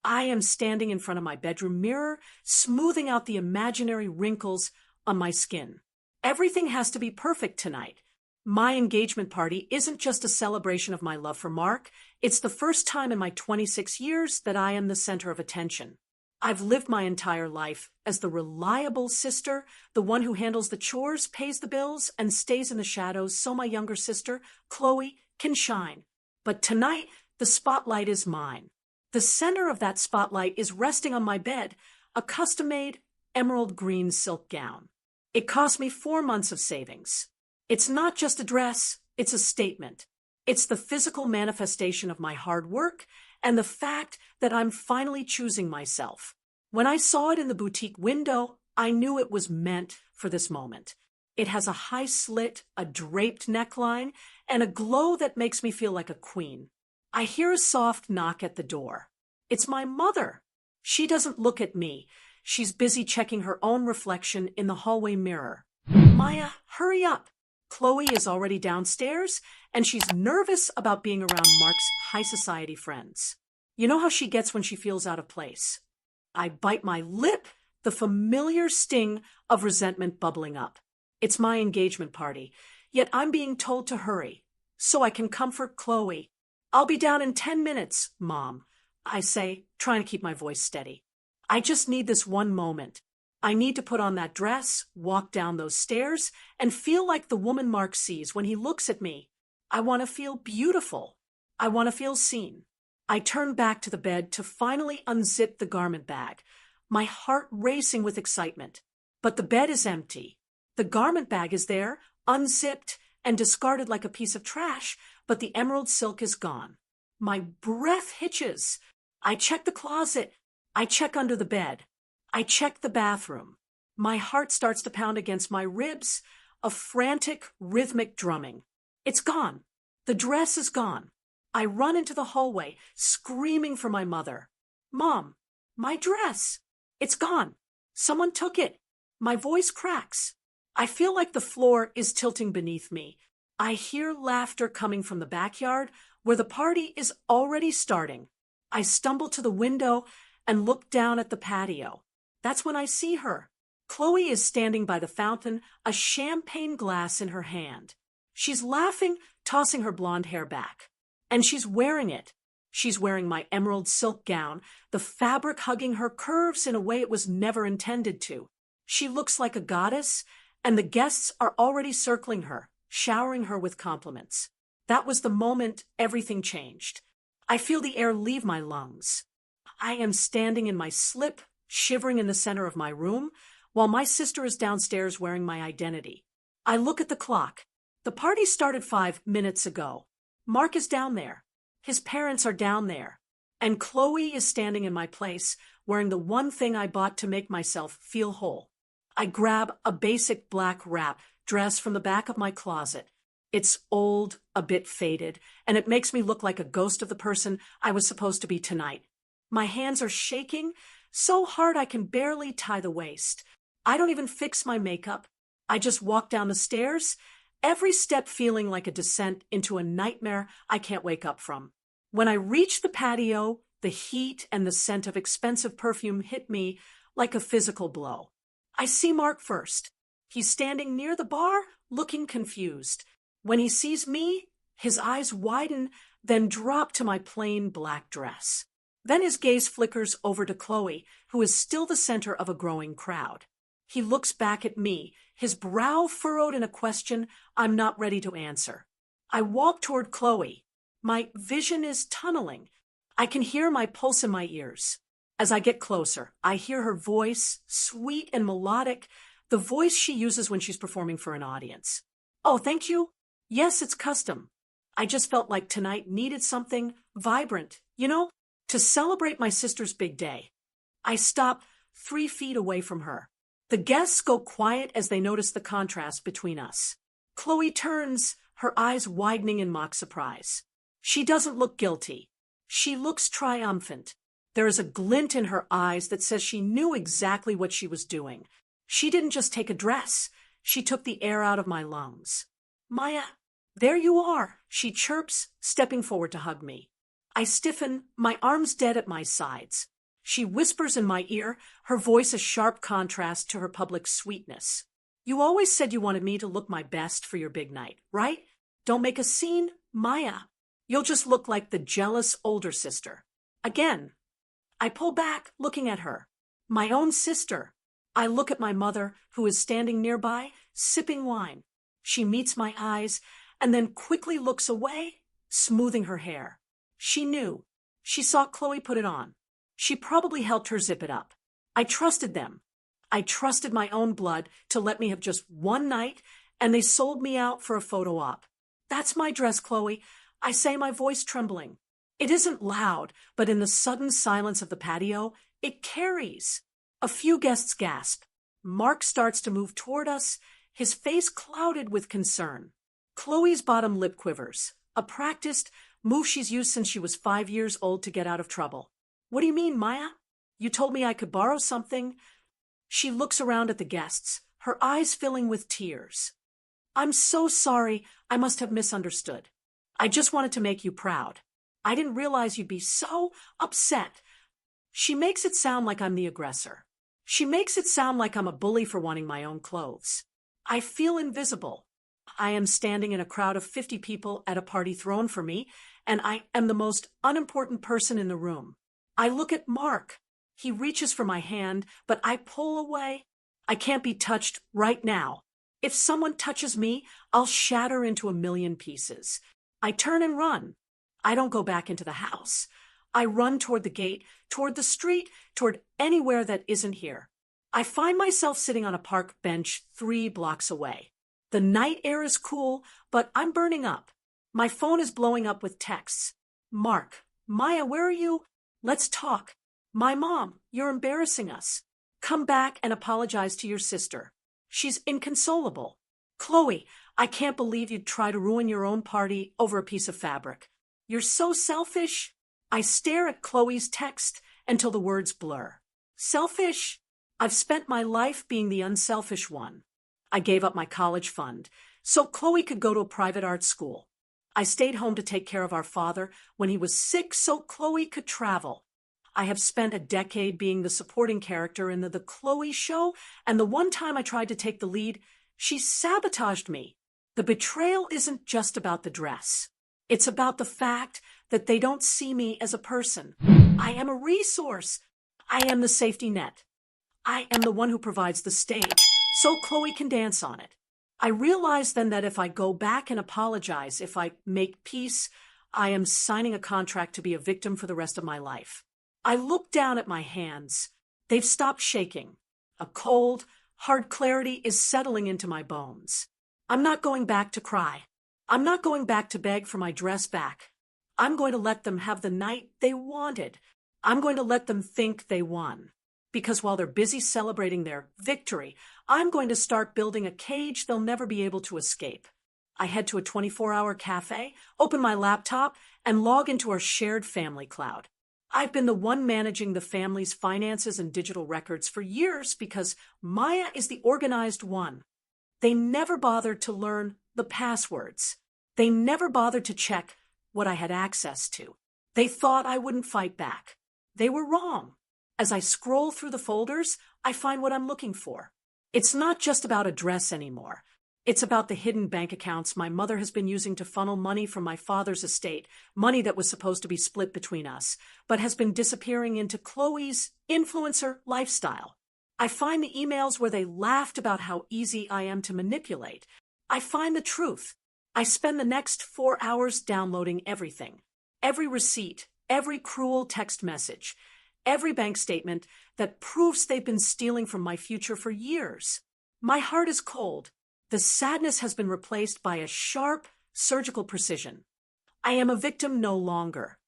I am standing in front of my bedroom mirror, smoothing out the imaginary wrinkles on my skin. Everything has to be perfect tonight. My engagement party isn't just a celebration of my love for Mark, it's the first time in my 26 years that I am the center of attention. I've lived my entire life as the reliable sister, the one who handles the chores, pays the bills, and stays in the shadows so my younger sister, Chloe, can shine. But tonight, the spotlight is mine. The center of that spotlight is resting on my bed, a custom-made emerald green silk gown. It cost me 4 months of savings. It's not just a dress, it's a statement. It's the physical manifestation of my hard work and the fact that I'm finally choosing myself. When I saw it in the boutique window, I knew it was meant for this moment. It has a high slit, a draped neckline, and a glow that makes me feel like a queen. I hear a soft knock at the door. It's my mother. She doesn't look at me. She's busy checking her own reflection in the hallway mirror. Maya, hurry up. Chloe is already downstairs, and she's nervous about being around Mark's high society friends. You know how she gets when she feels out of place. I bite my lip, the familiar sting of resentment bubbling up. It's my engagement party, yet I'm being told to hurry, so I can comfort Chloe. I'll be down in 10 minutes, Mom, I say, trying to keep my voice steady. I just need this one moment. I need to put on that dress, walk down those stairs, and feel like the woman Mark sees when he looks at me. I want to feel beautiful. I want to feel seen. I turn back to the bed to finally unzip the garment bag, my heart racing with excitement. But the bed is empty. The garment bag is there, unzipped and discarded like a piece of trash, but the emerald silk is gone. My breath hitches. I check the closet. I check under the bed. I check the bathroom. My heart starts to pound against my ribs, a frantic, rhythmic drumming. It's gone. The dress is gone. I run into the hallway, screaming for my mother. Mom, my dress. It's gone. Someone took it. My voice cracks. I feel like the floor is tilting beneath me. I hear laughter coming from the backyard, where the party is already starting. I stumble to the window and look down at the patio. That's when I see her. Chloe is standing by the fountain, a champagne glass in her hand. She's laughing, tossing her blonde hair back. And she's wearing it. She's wearing my emerald silk gown, the fabric hugging her curves in a way it was never intended to. She looks like a goddess, and the guests are already circling her, showering her with compliments. That was the moment everything changed. I feel the air leave my lungs. I am standing in my slip, shivering in the center of my room, while my sister is downstairs wearing my identity. I look at the clock. The party started 5 minutes ago. Mark is down there. His parents are down there. And Chloe is standing in my place, wearing the one thing I bought to make myself feel whole. I grab a basic black wrap dress from the back of my closet. It's old, a bit faded, and it makes me look like a ghost of the person I was supposed to be tonight. My hands are shaking so hard I can barely tie the waist. I don't even fix my makeup. I just walk down the stairs, every step feeling like a descent into a nightmare I can't wake up from. When I reach the patio, the heat and the scent of expensive perfume hit me like a physical blow. I see Mark first. He's standing near the bar, looking confused. When he sees me, his eyes widen, then drop to my plain black dress. Then his gaze flickers over to Chloe, who is still the center of a growing crowd. He looks back at me, his brow furrowed in a question I'm not ready to answer. I walk toward Chloe. My vision is tunneling. I can hear my pulse in my ears. As I get closer, I hear her voice, sweet and melodic, the voice she uses when she's performing for an audience. Oh, thank you. Yes, it's custom. I just felt like tonight needed something vibrant, to celebrate my sister's big day. I stop 3 feet away from her. The guests go quiet as they notice the contrast between us. Chloe turns, her eyes widening in mock surprise. She doesn't look guilty. She looks triumphant. There is a glint in her eyes that says she knew exactly what she was doing. She didn't just take a dress. She took the air out of my lungs. Maya, there you are, she chirps, stepping forward to hug me. I stiffen, my arms dead at my sides. She whispers in my ear, her voice a sharp contrast to her public sweetness. You always said you wanted me to look my best for your big night, right? Don't make a scene, Maya. You'll just look like the jealous older sister. Again. I pull back, looking at her. My own sister. I look at my mother, who is standing nearby, sipping wine. She meets my eyes, and then quickly looks away, smoothing her hair. She knew. She saw Chloe put it on. She probably helped her zip it up. I trusted them. I trusted my own blood to let me have just one night, and they sold me out for a photo op. That's my dress, Chloe. I say, my voice trembling. It isn't loud, but in the sudden silence of the patio, it carries. A few guests gasp. Mark starts to move toward us, his face clouded with concern. Chloe's bottom lip quivers, a practiced move she's used since she was 5 years old to get out of trouble. What do you mean, Maya? You told me I could borrow something. She looks around at the guests, her eyes filling with tears. I'm so sorry. I must have misunderstood. I just wanted to make you proud. I didn't realize you'd be so upset. She makes it sound like I'm the aggressor. She makes it sound like I'm a bully for wanting my own clothes. I feel invisible. I am standing in a crowd of 50 people at a party thrown for me, and I am the most unimportant person in the room. I look at Mark. He reaches for my hand, but I pull away. I can't be touched right now. If someone touches me, I'll shatter into a million pieces. I turn and run. I don't go back into the house. I run toward the gate, toward the street, toward anywhere that isn't here. I find myself sitting on a park bench 3 blocks away. The night air is cool, but I'm burning up. My phone is blowing up with texts. Mark, Maya, where are you? Let's talk. My mom, you're embarrassing us. Come back and apologize to your sister. She's inconsolable. Chloe, I can't believe you'd try to ruin your own party over a piece of fabric. You're so selfish. I stare at Chloe's text until the words blur. Selfish? I've spent my life being the unselfish one. I gave up my college fund so Chloe could go to a private art school. I stayed home to take care of our father when he was sick so Chloe could travel. I have spent a decade being the supporting character in the Chloe show, and the one time I tried to take the lead, she sabotaged me. The betrayal isn't just about the dress. It's about the fact that they don't see me as a person. I am a resource. I am the safety net. I am the one who provides the stage, so Chloe can dance on it. I realize then that if I go back and apologize, if I make peace, I am signing a contract to be a victim for the rest of my life. I look down at my hands. They've stopped shaking. A cold, hard clarity is settling into my bones. I'm not going back to cry. I'm not going back to beg for my dress back. I'm going to let them have the night they wanted. I'm going to let them think they won. Because while they're busy celebrating their victory, I'm going to start building a cage they'll never be able to escape. I head to a 24-hour cafe, open my laptop, and log into our shared family cloud. I've been the one managing the family's finances and digital records for years because Maya is the organized one. They never bothered to learn the passwords. They never bothered to check what I had access to. They thought I wouldn't fight back. They were wrong. As I scroll through the folders, I find what I'm looking for. It's not just about a dress anymore. It's about the hidden bank accounts my mother has been using to funnel money from my father's estate, money that was supposed to be split between us, but has been disappearing into Chloe's influencer lifestyle. I find the emails where they laughed about how easy I am to manipulate. I find the truth. I spend the next 4 hours downloading everything. Every receipt, every cruel text message, every bank statement that proves they've been stealing from my future for years. My heart is cold. The sadness has been replaced by a sharp, surgical precision. I am a victim no longer.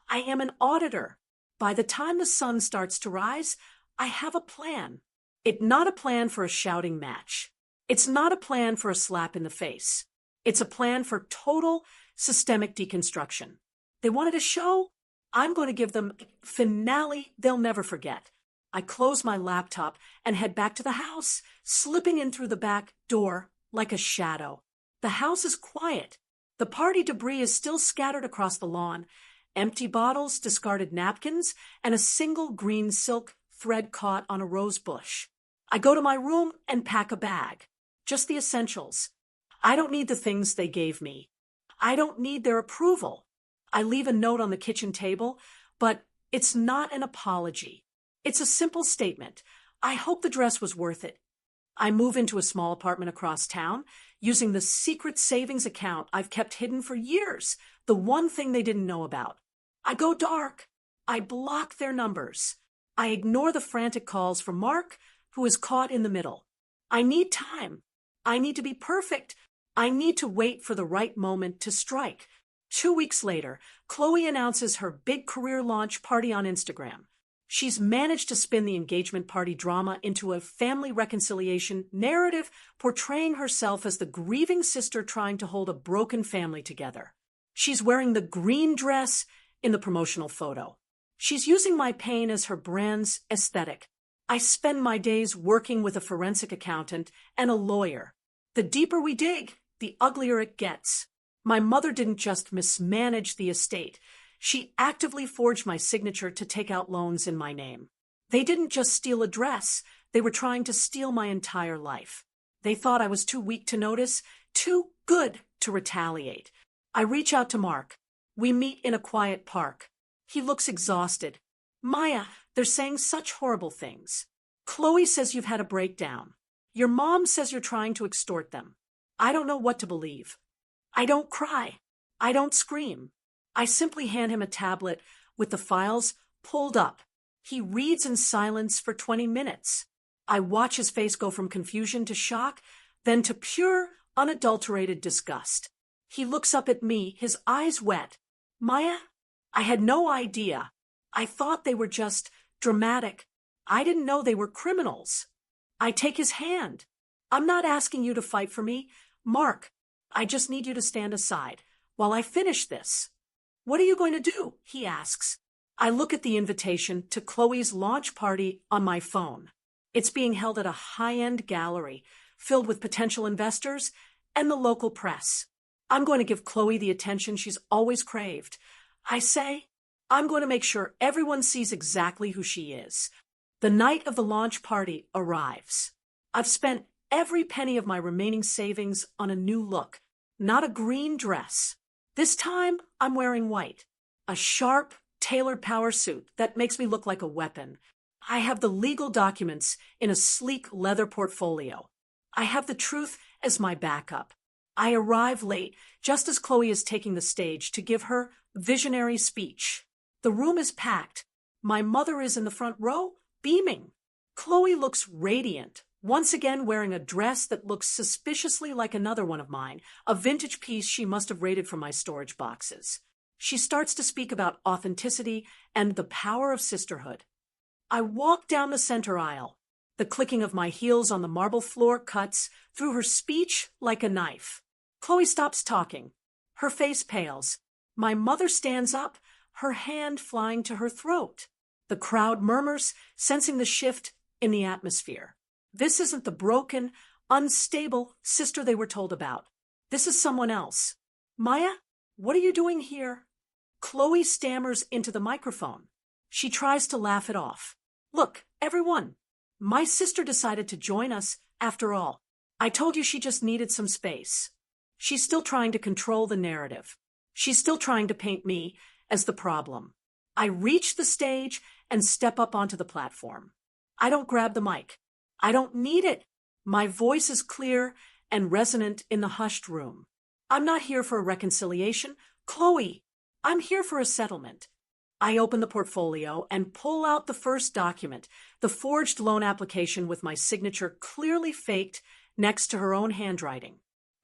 I am an auditor. By the time the sun starts to rise, I have a plan. It's not a plan for a shouting match. It's not a plan for a slap in the face. It's a plan for total systemic deconstruction. They wanted a show? I'm going to give them a finale they'll never forget. I close my laptop and head back to the house, slipping in through the back door like a shadow. The house is quiet. The party debris is still scattered across the lawn, empty bottles, discarded napkins, and a single green silk thread caught on a rose bush. I go to my room and pack a bag. Just the essentials. I don't need the things they gave me. I don't need their approval. I leave a note on the kitchen table, but it's not an apology. It's a simple statement. I hope the dress was worth it. I move into a small apartment across town, using the secret savings account I've kept hidden for years, the one thing they didn't know about. I go dark. I block their numbers. I ignore the frantic calls from Mark, who is caught in the middle. I need time. I need to be perfect. I need to wait for the right moment to strike. 2 weeks later, Chloe announces her big career launch party on Instagram. She's managed to spin the engagement party drama into a family reconciliation narrative, portraying herself as the grieving sister trying to hold a broken family together. She's wearing the green dress in the promotional photo. She's using my pain as her brand's aesthetic. I spend my days working with a forensic accountant and a lawyer. The deeper we dig, the uglier it gets. My mother didn't just mismanage the estate. She actively forged my signature to take out loans in my name. They didn't just steal a dress. They were trying to steal my entire life. They thought I was too weak to notice, too good to retaliate. I reach out to Mark. We meet in a quiet park. He looks exhausted. Maya, they're saying such horrible things. Chloe says you've had a breakdown. Your mom says you're trying to extort them. I don't know what to believe. I don't cry. I don't scream. I simply hand him a tablet with the files pulled up. He reads in silence for 20 minutes. I watch his face go from confusion to shock, then to pure, unadulterated disgust. He looks up at me, his eyes wet. Maya, I had no idea. I thought they were just dramatic. I didn't know they were criminals. I take his hand. I'm not asking you to fight for me. Mark, I just need you to stand aside while I finish this. What are you going to do? He asks. I look at the invitation to Chloe's launch party on my phone. It's being held at a high-end gallery filled with potential investors and the local press. I'm going to give Chloe the attention she's always craved. I say, I'm going to make sure everyone sees exactly who she is. The night of the launch party arrives. I've spent every penny of my remaining savings on a new look, not a green dress. This time, I'm wearing white, a sharp, tailored power suit that makes me look like a weapon. I have the legal documents in a sleek leather portfolio. I have the truth as my backup. I arrive late, just as Chloe is taking the stage to give her visionary speech. The room is packed. My mother is in the front row, beaming. Chloe looks radiant, once again wearing a dress that looks suspiciously like another one of mine, a vintage piece she must have raided from my storage boxes. She starts to speak about authenticity and the power of sisterhood. I walk down the center aisle. The clicking of my heels on the marble floor cuts through her speech like a knife. Chloe stops talking. Her face pales. My mother stands up, her hand flying to her throat. The crowd murmurs, sensing the shift in the atmosphere. This isn't the broken, unstable sister they were told about. This is someone else. Maya, what are you doing here? Chloe stammers into the microphone. She tries to laugh it off. Look, everyone, my sister decided to join us after all. I told you she just needed some space. She's still trying to control the narrative. She's still trying to paint me as the problem. I reach the stage and step up onto the platform. I don't grab the mic. I don't need it. My voice is clear and resonant in the hushed room. I'm not here for a reconciliation. Chloe, I'm here for a settlement. I open the portfolio and pull out the first document, the forged loan application with my signature clearly faked next to her own handwriting.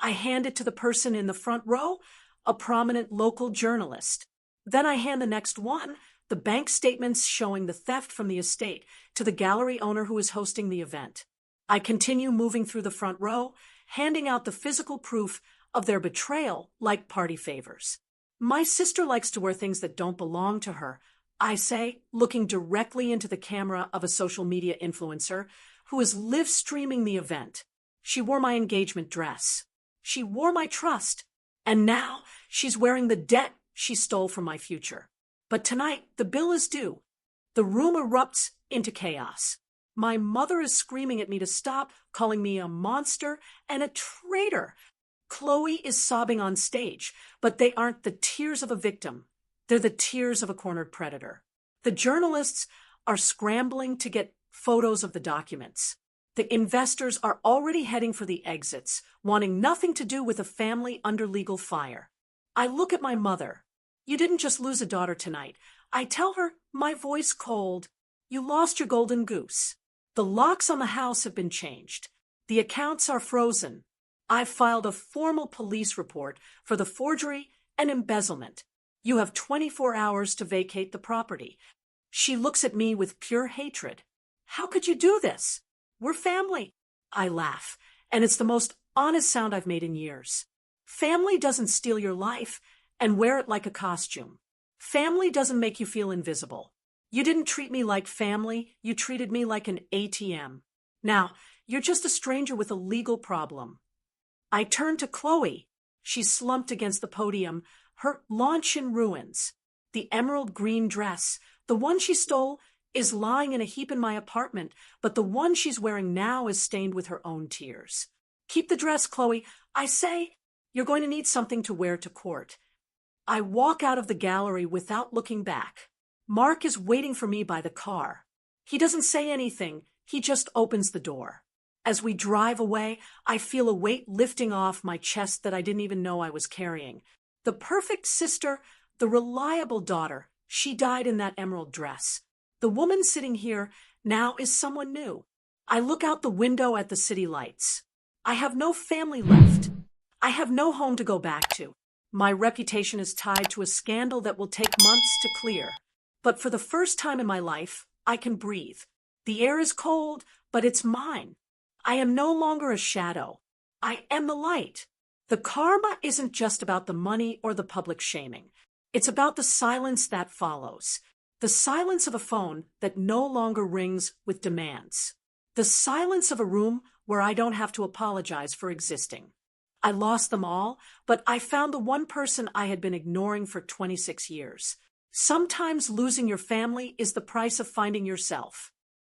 I hand it to the person in the front row, a prominent local journalist. Then I hand the next one, the bank statements showing the theft from the estate, to the gallery owner who is hosting the event. I continue moving through the front row, handing out the physical proof of their betrayal like party favors. My sister likes to wear things that don't belong to her, I say, looking directly into the camera of a social media influencer who is live streaming the event. She wore my engagement dress. She wore my trust. And now she's wearing the debt she stole from my future. But tonight, the bill is due. The room erupts into chaos. My mother is screaming at me to stop, calling me a monster and a traitor. Chloe is sobbing on stage, but they aren't the tears of a victim. They're the tears of a cornered predator. The journalists are scrambling to get photos of the documents. The investors are already heading for the exits, wanting nothing to do with a family under legal fire. I look at my mother. You didn't just lose a daughter tonight. I tell her, my voice cold, you lost your golden goose. The locks on the house have been changed. The accounts are frozen. I've filed a formal police report for the forgery and embezzlement. You have 24 hours to vacate the property. She looks at me with pure hatred. How could you do this? We're family. I laugh, and it's the most honest sound I've made in years. Family doesn't steal your life and wear it like a costume. Family doesn't make you feel invisible. You didn't treat me like family, you treated me like an ATM. Now, you're just a stranger with a legal problem. I turn to Chloe. She's slumped against the podium, her launch in ruins. The emerald green dress, the one she stole, is lying in a heap in my apartment, but the one she's wearing now is stained with her own tears. Keep the dress, Chloe. I say, you're going to need something to wear to court. I walk out of the gallery without looking back. Mark is waiting for me by the car. He doesn't say anything, he just opens the door. As we drive away, I feel a weight lifting off my chest that I didn't even know I was carrying. The perfect sister, the reliable daughter, she died in that emerald dress. The woman sitting here now is someone new. I look out the window at the city lights. I have no family left. I have no home to go back to. My reputation is tied to a scandal that will take months to clear. But for the first time in my life, I can breathe. The air is cold, but it's mine. I am no longer a shadow. I am the light. The karma isn't just about the money or the public shaming. It's about the silence that follows. The silence of a phone that no longer rings with demands. The silence of a room where I don't have to apologize for existing. I lost them all, but I found the one person I had been ignoring for 26 years. Sometimes losing your family is the price of finding yourself.